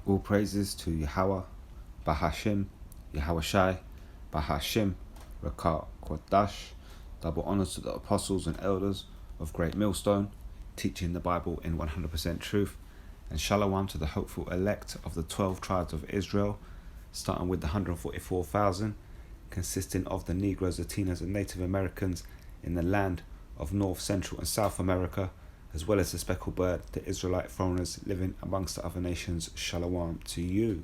All praises to Yahweh, Bahashim, Yahweh Shai, Bahashim, Rakat Kodash. Double honors to the apostles and elders of Great Millstone, teaching the Bible in 100% truth. And shalom to the hopeful elect of the 12 tribes of Israel, starting with the 144,000, consisting of the Negroes, Latinos, and Native Americans in the land of North, Central, and South America, as well as the speckled bird, the Israelite foreigners living amongst the other nations. Shalom to you.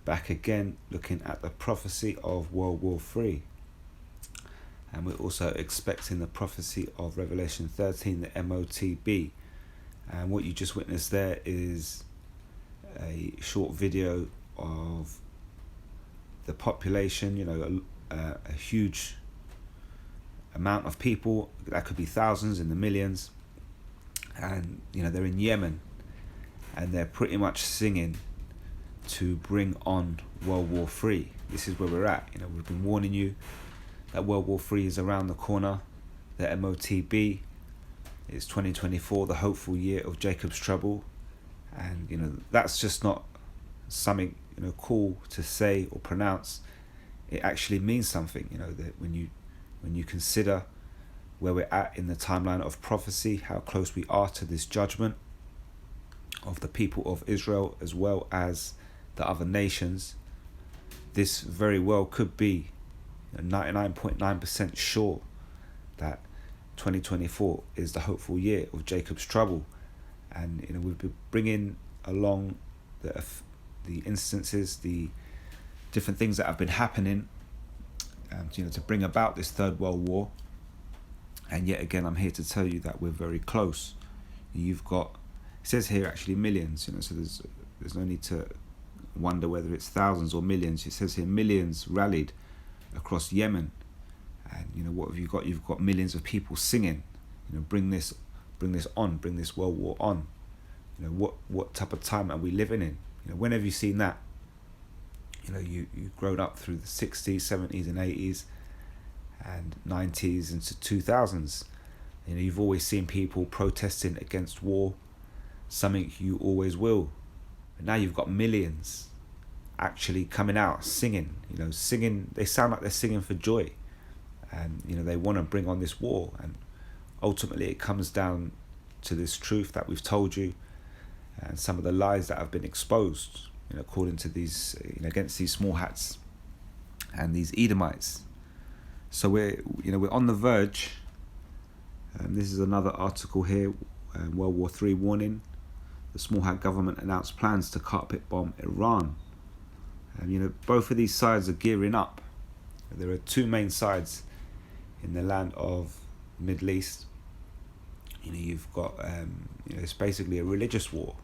Back again, looking at the prophecy of World War III. And we're also expecting the prophecy of Revelation 13, the MOTB. And what you just witnessed there is a short video of the population, a huge amount of people, that could be thousands in the millions, and they're in Yemen, and they're pretty much singing to bring on World War III. This is where we're at. We've been warning you that World War III is around the corner. The MOTB is 2024, the hopeful year of Jacob's trouble, and that's just not something cool to say or pronounce. It actually means something. That when you consider where we're at in the timeline of prophecy, how close we are to this judgment of the people of Israel as well as the other nations, this very well could be 99.9% sure that 2024 is the hopeful year of Jacob's trouble. And we've been bringing along the instances, the different things that have been happening, to bring about this Third World War. And yet again, I'm here to tell you that we're very close. You've got, it says here actually millions, so there's no need to wonder whether it's thousands or millions. It says here millions rallied across Yemen. And what have you got? You've got millions of people singing, bring this on, bring this world war on. What type of time are we living in? When have you seen that? You've grown up through the 60s, 70s and 80s and 90s into 2000s. You've always seen people protesting against war, something you always will. But now you've got millions actually coming out singing, singing. They sound like they're singing for joy, and they want to bring on this war. And ultimately it comes down to this truth that we've told you, and some of the lies that have been exposed, according to these, against these small hats and these Edomites. So we're on the verge. This is another article here. World War III warning: the small hat government announced plans to carpet bomb Iran. Both of these sides are gearing up. There are two main sides in the land of the Middle East. You've got it's basically a religious war.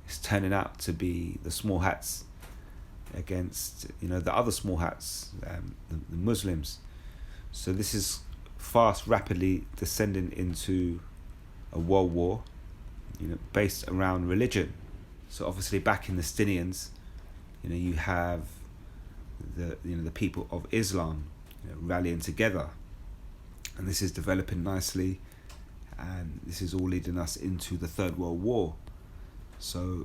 It's turning out to be the small hats against the other small hats, the Muslims. So this is rapidly descending into a world war, based around religion. So obviously back in the Stinians, you have the people of Islam rallying together, and this is developing nicely, and this is all leading us into the Third World War. So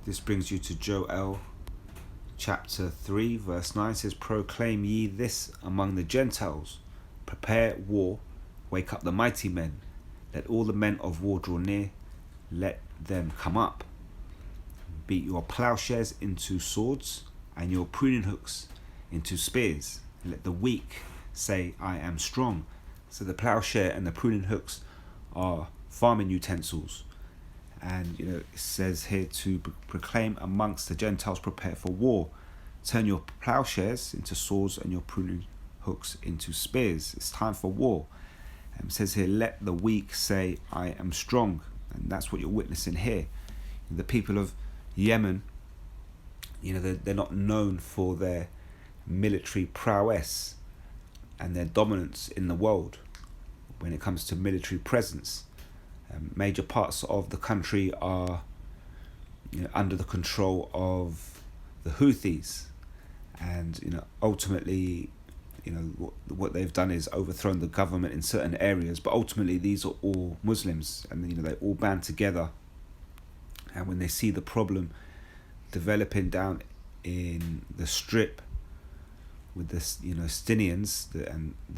this brings you to Joel chapter 3 verse 9. It says, "Proclaim ye this among the Gentiles, prepare war, wake up the mighty men, let all the men of war draw near, let them come up. Beat your plowshares into swords, and your pruning hooks into spears. Let the weak say, I am strong." So the plowshare and the pruning hooks are farming utensils. And it says here to proclaim amongst the Gentiles, prepare for war. Turn your plowshares into swords and your pruning hooks into spears. It's time for war. It says here, let the weak say, I am strong. And that's what you're witnessing here. The people of Yemen, they're not known for their military prowess and their dominance in the world when it comes to military presence. Major parts of the country are under the control of the Houthis, and ultimately what they've done is overthrown the government in certain areas, but ultimately these are all Muslims, and they all band together And when they see the problem developing down in the strip with the Stinians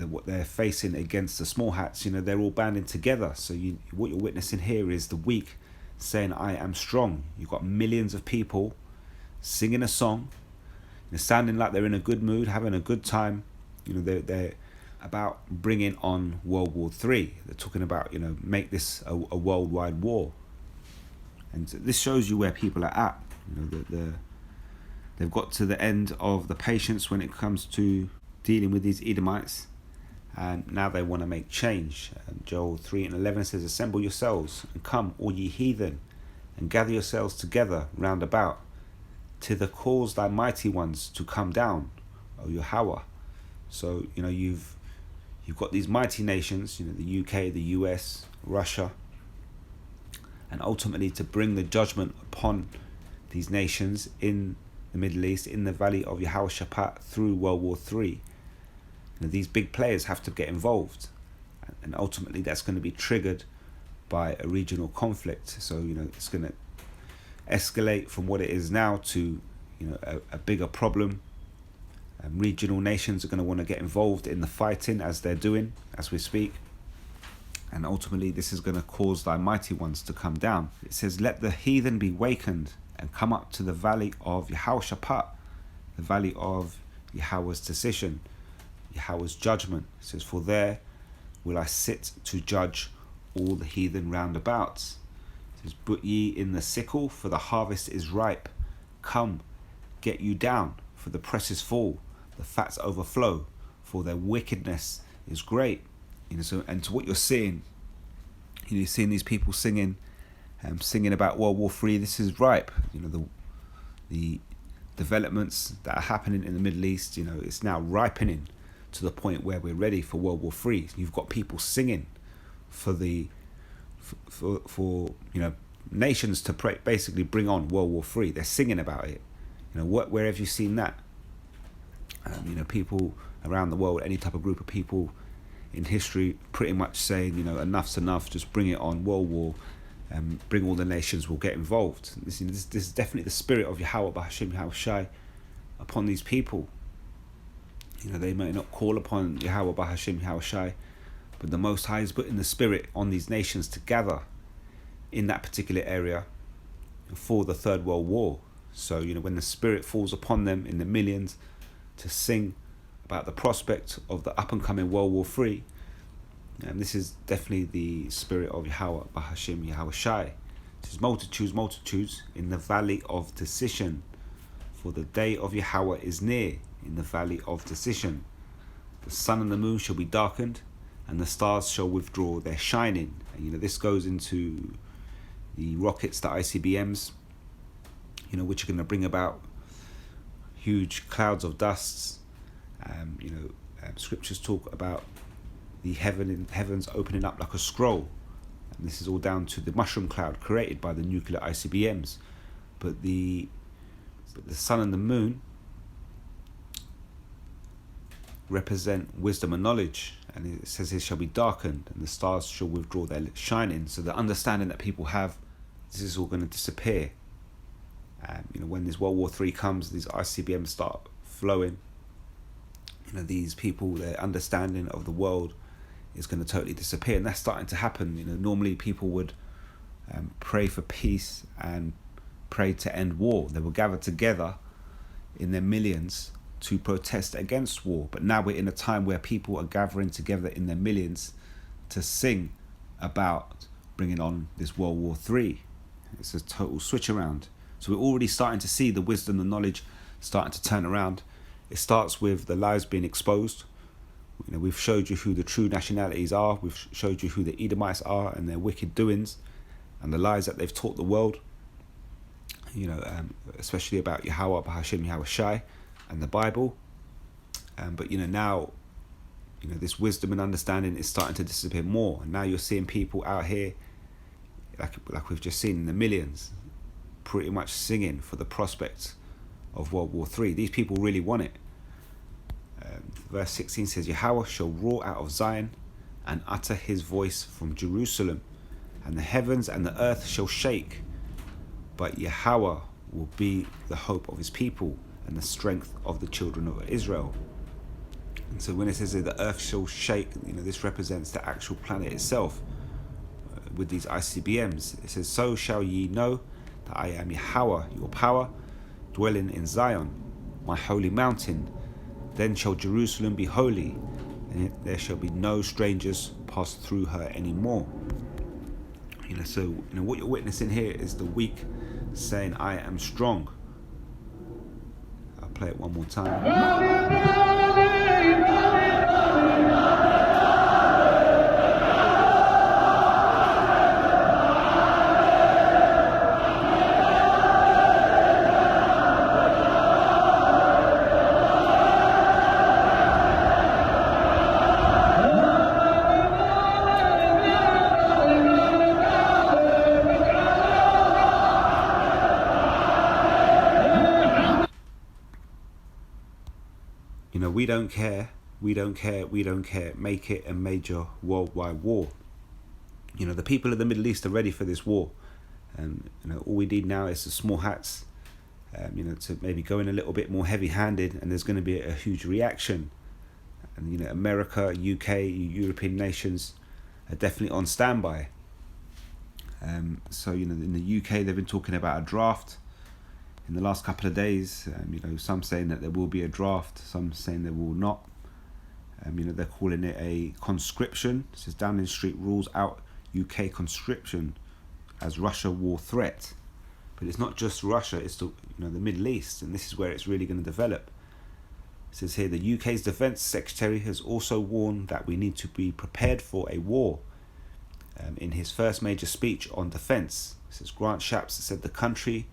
what they're facing against the small hats, they're all banding together. So what you're witnessing here is the weak saying, I am strong. You've got millions of people singing a song, sounding like they're in a good mood, having a good time. They're about bringing on World War III. They're talking about, make this a worldwide war. And this shows you where people are at. They've got to the end of the patience when it comes to dealing with these Edomites, and now they want to make change. And Joel 3:11 says, assemble yourselves and come, all ye heathen, and gather yourselves together round about, to cause thy mighty ones to come down, O Yahweh. So you've got these mighty nations, the UK, the US, Russia, and ultimately to bring the judgment upon these nations in the Middle East, in the valley of Yehoshaphat through World War III. These big players have to get involved, and ultimately that's going to be triggered by a regional conflict. So it's going to escalate from what it is now to a bigger problem. Regional nations are going to want to get involved in the fighting as they're doing as we speak. And ultimately this is going to cause thy mighty ones to come down. It says, let the heathen be wakened and come up to the valley of Yehoshaphat, the valley of Yahweh's decision, Yahweh's judgment. It says, for there will I sit to judge all the heathen round about. It says, put ye in the sickle, for the harvest is ripe. Come, get you down, for the press is full, the fats overflow, for their wickedness is great. And to what you're seeing, you're seeing these people singing about World War III. This is ripe. The developments that are happening in the Middle East. It's now ripening to the point where we're ready for World War III. You've got people singing for nations to basically bring on World War III. They're singing about it. Where have you seen that? People around the world, any type of group of people in history, pretty much saying, enough's enough, just bring it on, world war, bring all the nations, will get involved. This is definitely the spirit of Yahweh B'Hashem Yahweh Shai upon these people. They may not call upon Yahweh B'Hashem Yahweh Shai, but the Most High is putting the spirit on these nations to gather in that particular area for the Third World War. So, when the spirit falls upon them in the millions to sing about the prospect of the up-and-coming World War III, and this is definitely the spirit of Yahweh B'Hashem Yahweh Shai. It says, multitudes in the valley of decision, for the day of Yahweh is near in the valley of decision. The sun and the moon shall be darkened, and the stars shall withdraw their shining. And this goes into the rockets, the ICBMs, which are going to bring about huge clouds of dust. Scriptures talk about the heavens opening up like a scroll, and this is all down to the mushroom cloud created by the nuclear ICBMs. But the sun and the moon represent wisdom and knowledge, and it says it shall be darkened, and the stars shall withdraw their shining. So the understanding that people have, this is all going to disappear. When this World War III comes, these ICBMs start flowing. These people, their understanding of the world is going to totally disappear, and that's starting to happen. Normally people would pray for peace and pray to end war. They will gather together in their millions to protest against war. But now we're in a time where people are gathering together in their millions to sing about bringing on this World War III. It's a total switch around. So we're already starting to see the wisdom, the knowledge starting to turn around. It starts with the lies being exposed. We've showed you who the true nationalities are. We've showed you who the Edomites are and their wicked doings and the lies that they've taught the world. Especially about Yahweh B'Hashem Yahweh Shai and the Bible. But now, this wisdom and understanding is starting to disappear more. And now you're seeing people out here, like we've just seen in the millions, pretty much singing for the prospect of World War III. These people really want it. Verse 16 says, Yahweh shall roar out of Zion and utter his voice from Jerusalem, and the heavens and the earth shall shake but Yahweh will be the hope of his people and the strength of the children of Israel. And so when it says that the earth shall shake, this represents the actual planet itself with these ICBMs. It says, so shall ye know that I am Yahweh, your power, dwelling in Zion, my holy mountain. Then shall Jerusalem be holy, and there shall be no strangers pass through her anymore. So what you're witnessing here is the weak saying, I am strong. I'll play it one more time. We don't care. Make it a major worldwide war. The people of the Middle East are ready for this war. And all we need now is the small hats, to maybe go in a little bit more heavy-handed, and there's going to be a huge reaction. And America, UK, European nations are definitely on standby. So in the UK they've been talking about a draft in the last couple of days. Some saying that there will be a draft, some saying there will not. They're calling it a conscription. It says Downing Street rules out UK conscription as Russia war threat. But it's not just Russia, it's the Middle East, and this is where it's really going to develop. It says here, the UK's Defence Secretary has also warned that we need to be prepared for a war. In his first major speech on defence, it says Grant Shapps said the country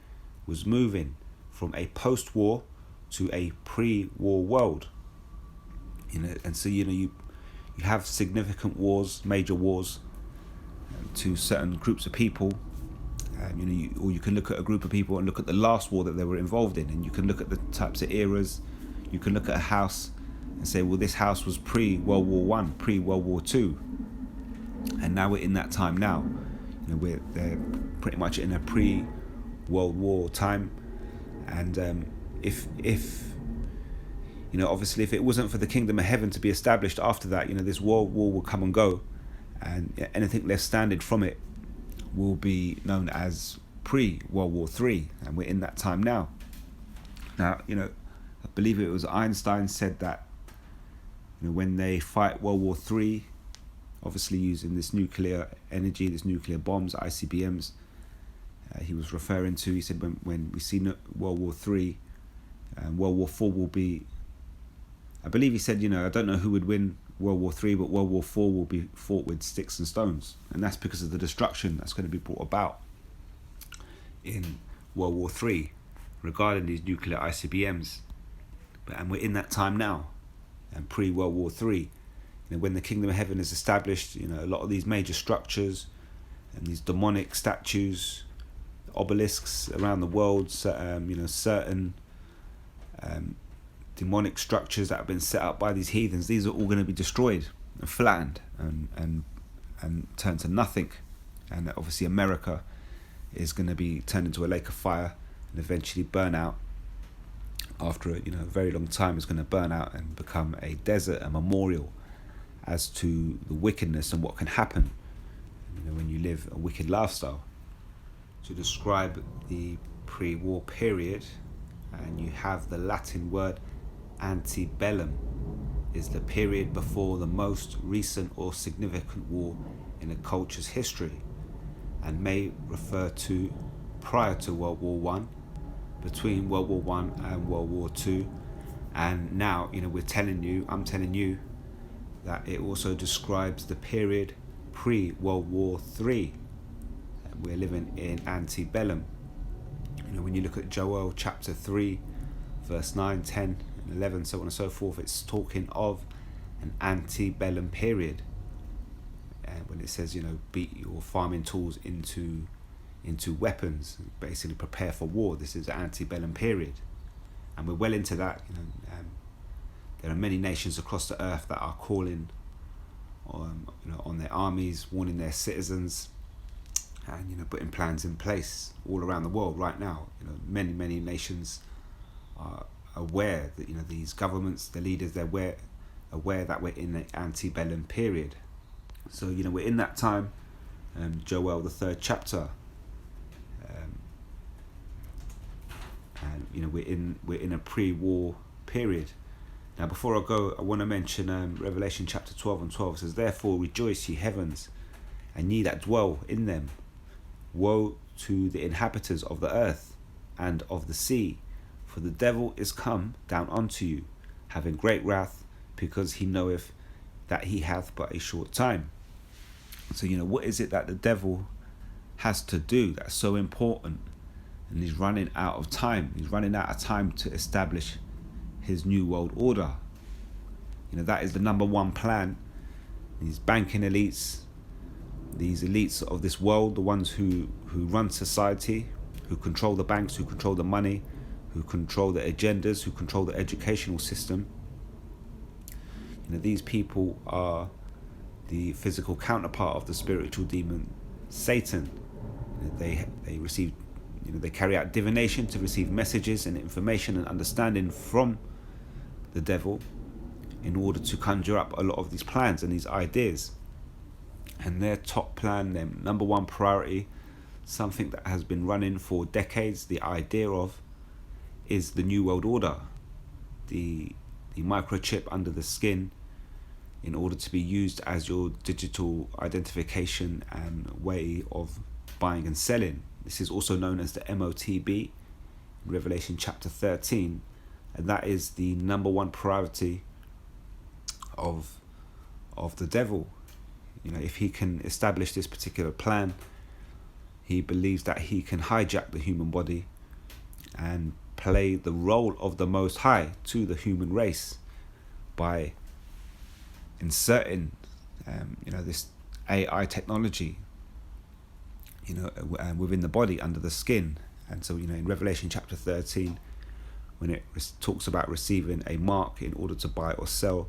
was moving from a post-war to a pre-war world. And so you have significant wars, major wars, to certain groups of people. Or you can look at a group of people and look at the last war that they were involved in, and you can look at the types of eras. You can look at a house and say, well, this house was pre-World War One, pre-World War Two, and now we're in that time now. They're pretty much in a pre-World War time, and if obviously if it wasn't for the kingdom of heaven to be established after that, this world war will come and go, and anything left standing from it will be known as pre-World War III, and we're in that time now. Now, I believe it was Einstein said that, when they fight World War III, obviously using this nuclear energy, this nuclear bombs, ICBMs, he was referring to, he said, when we see World War III, World War IV will be, I believe he said, I don't know who would win World War III, but World War IV will be fought with sticks and stones. And that's because of the destruction that's going to be brought about in World War III regarding these nuclear ICBMs. And we're in that time now, and pre-World War III. When the kingdom of heaven is established, a lot of these major structures and these demonic statues, obelisks around the world, certain demonic structures that have been set up by these heathens, these are all going to be destroyed and flattened and turned to nothing. And obviously America is going to be turned into a lake of fire and eventually burn out. After a very long time, it's going to burn out and become a desert, a memorial as to the wickedness and what can happen when you live a wicked lifestyle. To describe the pre-war period, and you have the Latin word antebellum, is the period before the most recent or significant war in a culture's history, and may refer to prior to World War One, between World War One and World War Two, and now I'm telling you that it also describes the period pre-World War Three. We're living in antebellum. When you look at Joel chapter 3, verse 9, 10, and 11, so on and so forth, it's talking of an antebellum period. And when it says, beat your farming tools into weapons, basically prepare for war, this is an antebellum period. And we're well into that. There are many nations across the earth that are calling on their armies, warning their citizens and putting plans in place all around the world right now. Many nations are aware that these governments, the leaders, they're aware that we're in an antebellum period. So we're in that time. Joel, the 3rd chapter, and we're in a pre-war period. Now, before I go, I want to mention Revelation chapter 12 and 12 says, "Therefore rejoice, ye heavens, and ye that dwell in them. Woe to the inhabitants of the earth and of the sea, for the devil is come down unto you, having great wrath, because he knoweth that he hath but a short time." So what is it that the devil has to do that's so important? And he's running out of time. He's running out of time to establish his new world order. That is the number one plan. These banking elites, these elites of this world, the ones who run society, who control the banks, who control the money, who control the agendas, who control the educational system. These people are the physical counterpart of the spiritual demon Satan. They receive, they carry out divination to receive messages and information and understanding from the devil in order to conjure up a lot of these plans and these ideas. And their top plan, their number one priority, something that has been running for decades, the idea of, is the New World Order. The microchip under the skin, in order to be used as your digital identification and way of buying and selling. This is also known as the MOTB in Revelation chapter 13, and that is the number one priority of the devil. If he can establish this particular plan, he believes that he can hijack the human body and play the role of the Most High to the human race by inserting this AI technology within the body, under the skin. And so in Revelation chapter 13, when it talks about receiving a mark in order to buy or sell,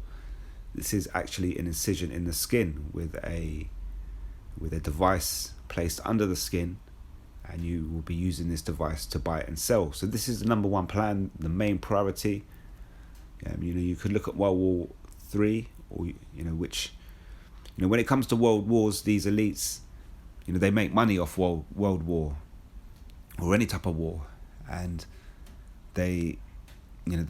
this is actually an incision in the skin with a device placed under the skin, and you will be using this device to buy and sell. So this is the number one plan, the main priority. You could look at World War III, or which when it comes to world wars, these elites, they make money off world war or any type of war, and they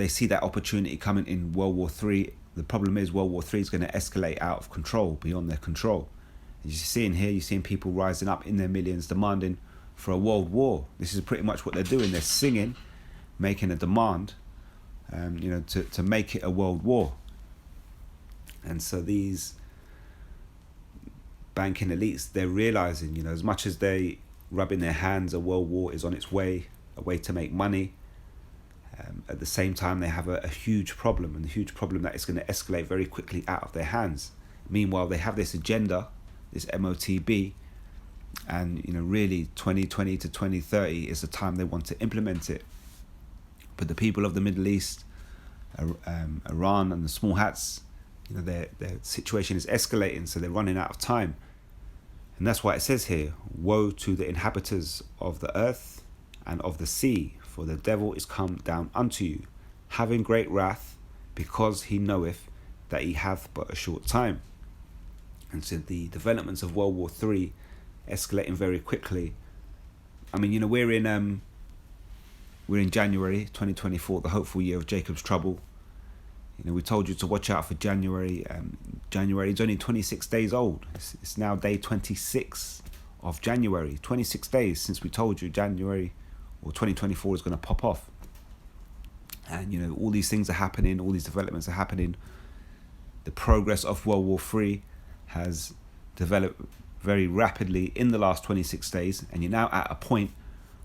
see that opportunity coming in World War III. The problem is World War III is going to escalate out of control, beyond their control. As you're seeing here, you're seeing people rising up in their millions demanding for a world war. This is pretty much what they're doing. They're singing, making a demand, to make it a world war. And so these banking elites, they're realizing, as much as they rub in their hands, a world war is on its way, a way to make money. At the same time, they have a huge problem, and the huge problem that is going to escalate very quickly out of their hands. Meanwhile, they have this agenda, this MOTB, and really 2020 to 2030 is the time they want to implement it. But the people of the Middle East, Iran and the small hats, their situation is escalating, so they're running out of time. And that's why it says here, "Woe to the inhabitants of the earth and of the sea, for the devil is come down unto you, having great wrath, because he knoweth that he hath but a short time." And so the developments of World War III escalating very quickly. I mean, we're in January 2024, the hopeful year of Jacob's trouble. We told you to watch out for January. January is only 26 days old. It's now day 26 of January. 26 days since we told you January or 2024 is going to pop off. And, all these things are happening. All these developments are happening. The progress of World War III has developed very rapidly in the last 26 days. And you're now at a point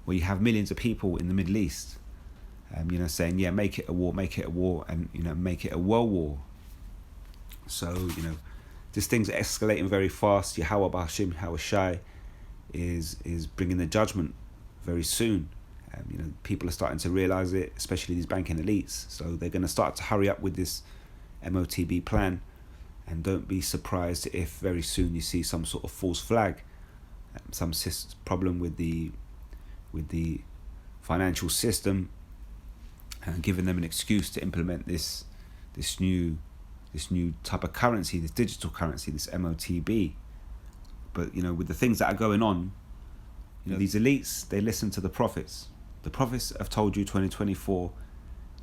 where you have millions of people in the Middle East saying, yeah, make it a war, and, make it a world war. So, these things are escalating very fast. Yahweh B'Hashim, Yahweh Shai is bringing the judgment very soon. People are starting to realize it, especially these banking elites. So they're going to start to hurry up with this MOTB plan. And don't be surprised if very soon you see some sort of false flag some problem with the financial system, and giving them an excuse to implement this new type of currency, this digital currency, this MOTB. But with the things that are going on, these elites, they listen to the prophets. The prophets have told you 2024,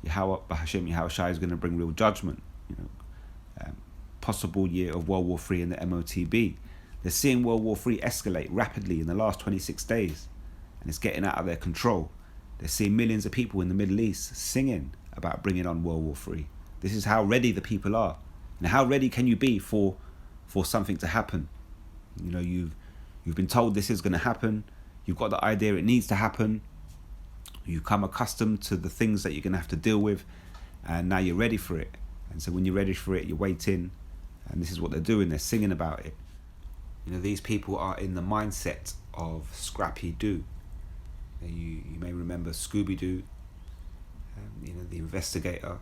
Yahweh Shai is going to bring real judgment. Possible year of World War III and the MOTB. They're seeing World War III escalate rapidly in the last 26 days, and it's getting out of their control. They're seeing millions of people in the Middle East singing about bringing on World War III. This is how ready the people are. Now, how ready can you be for something to happen? You've been told this is going to happen. You've got the idea it needs to happen. You come accustomed to the things that you're going to have to deal with, and now you're ready for it. And so when you're ready for it, you're waiting, and this is what they're doing. They're singing about it. These people are in the mindset of Scrappy Doo. You may remember Scooby-Doo, the investigator,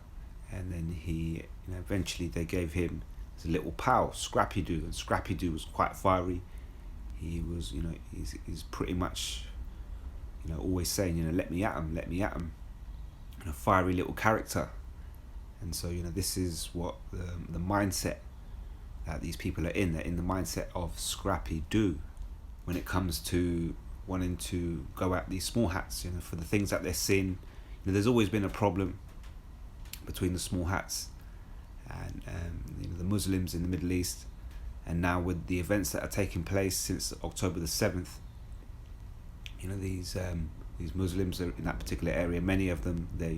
and then he, eventually they gave him his little pal, Scrappy Doo, and Scrappy Doo was quite fiery. He was, he's pretty much, always saying, let me at him, and a fiery little character. And so, this is what the mindset that these people are in. They're in the mindset of Scrappy Doo when it comes to wanting to go at these small hats, for the things that they're seeing. There's always been a problem between the small hats and the Muslims in the Middle East, and now with the events that are taking place since October the 7th, these Muslims are in that particular area. Many of them, they're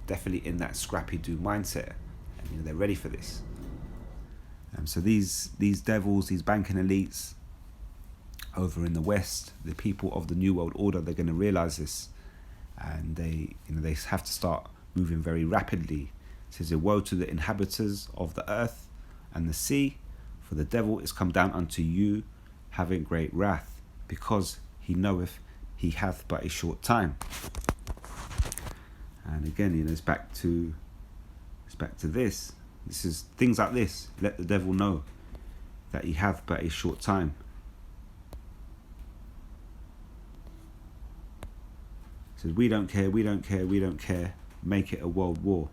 definitely in that Scrappy Doo mindset, and they're ready for this. So these devils, these banking elites over in the West, the people of the New World Order, they're going to realize this, and they have to start moving very rapidly. It says, "Woe to the inhabitants of the earth and the sea, for the devil is come down unto you, having great wrath, because he knoweth he hath but a short time." And again, it's back to this. This is things like this. Let the devil know that he hath but a short time. It says, we don't care. Make it a world war.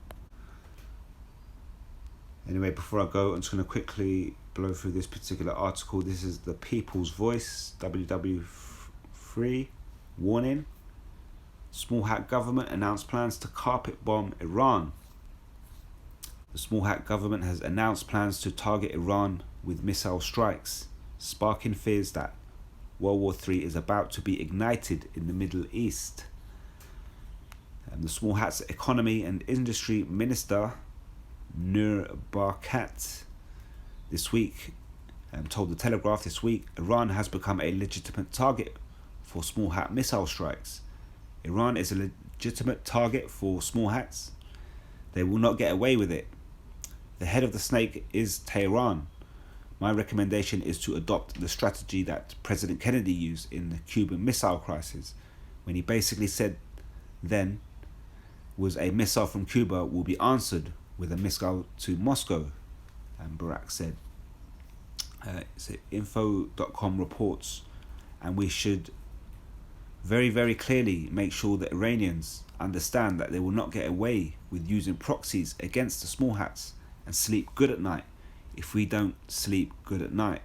Anyway, before I go, I'm just going to quickly blow through this particular article. This is the People's Voice, WW3, warning. Small hat government announced plans to carpet bomb Iran. The small hat government has announced plans to target Iran with missile strikes, sparking fears that World War III is about to be ignited in the Middle East. The small hat's economy and industry minister, Nur Barkat, this week told the Telegraph this week, Iran has become a legitimate target for small hat missile strikes. Iran is a legitimate target for small hats. They will not get away with it. The head of the snake is Tehran. My recommendation is to adopt the strategy that President Kennedy used in the Cuban Missile Crisis, when he basically said then was a missile from Cuba will be answered with a missile to Moscow. And Barack said, info.com reports, and we should very, very clearly make sure that Iranians understand that they will not get away with using proxies against the small hats and sleep good at night if we don't sleep good at night.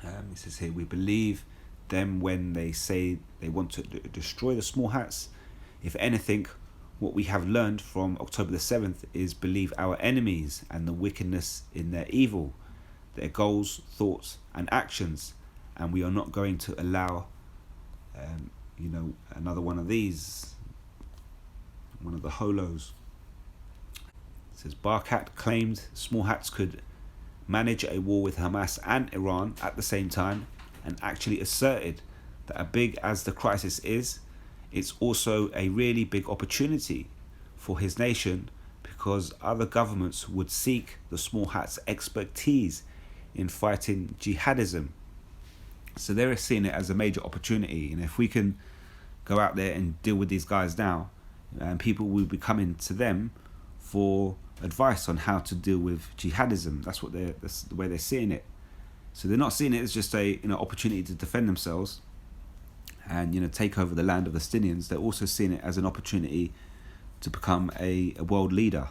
It says here, we believe them when they say they want to destroy the small hats. If anything, what we have learned from October the 7th is believe our enemies and the wickedness in their evil, their goals, thoughts and actions, and we are not going to allow another one of these, one of the holos. It says Barkat claimed small hats could manage a war with Hamas and Iran at the same time, and actually asserted that as big as the crisis is, it's also a really big opportunity for his nation, because other governments would seek the small hats' expertise in fighting jihadism. So they're seeing it as a major opportunity, and if we can go out there and deal with these guys now, and people will be coming to them for advice on how to deal with jihadism. That's the way they're seeing it. So they're not seeing it as just a opportunity to defend themselves and take over the land of the Palestinians. They're also seeing it as an opportunity to become a world leader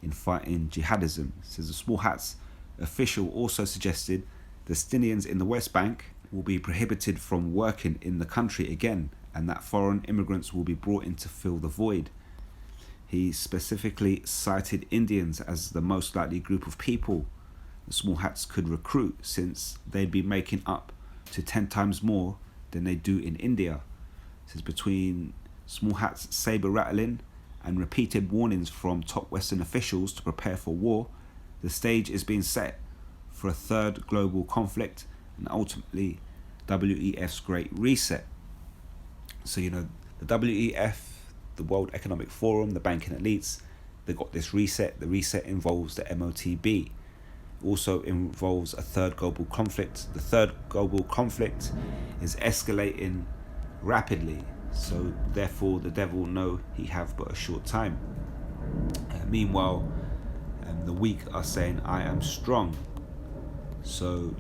in fighting jihadism. It says the Small Hats official also suggested the Palestinians in the West Bank will be prohibited from working in the country again, and that foreign immigrants will be brought in to fill the void. He specifically cited Indians as the most likely group of people the Small Hats could recruit, since they'd be making up to 10 times more than they do in India. It says between Small Hats' saber rattling and repeated warnings from top Western officials to prepare for war, the stage is being set for a third global conflict and ultimately WEF's Great Reset. So the WEF, the World Economic Forum, the banking elites, they got this reset. The reset involves the MOTB. Also involves a third global conflict. The third global conflict is escalating rapidly, so therefore the devil know he have but a short time. Meanwhile, the weak are saying, I am strong. So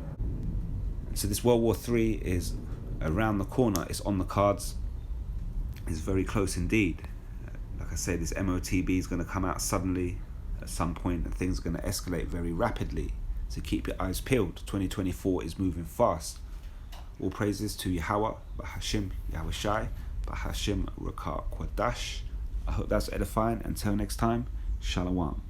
this World War III is around the corner. It's on the cards. It's very close indeed. Like I say, this MOTB is going to come out suddenly at some point, and things are going to escalate very rapidly. So keep your eyes peeled. 2024 is moving fast. All praises to Yahweh, Bahashim Yahweh Shai, Bahashim Rakah Kwadash. I hope that's edifying. Until next time, Shalom.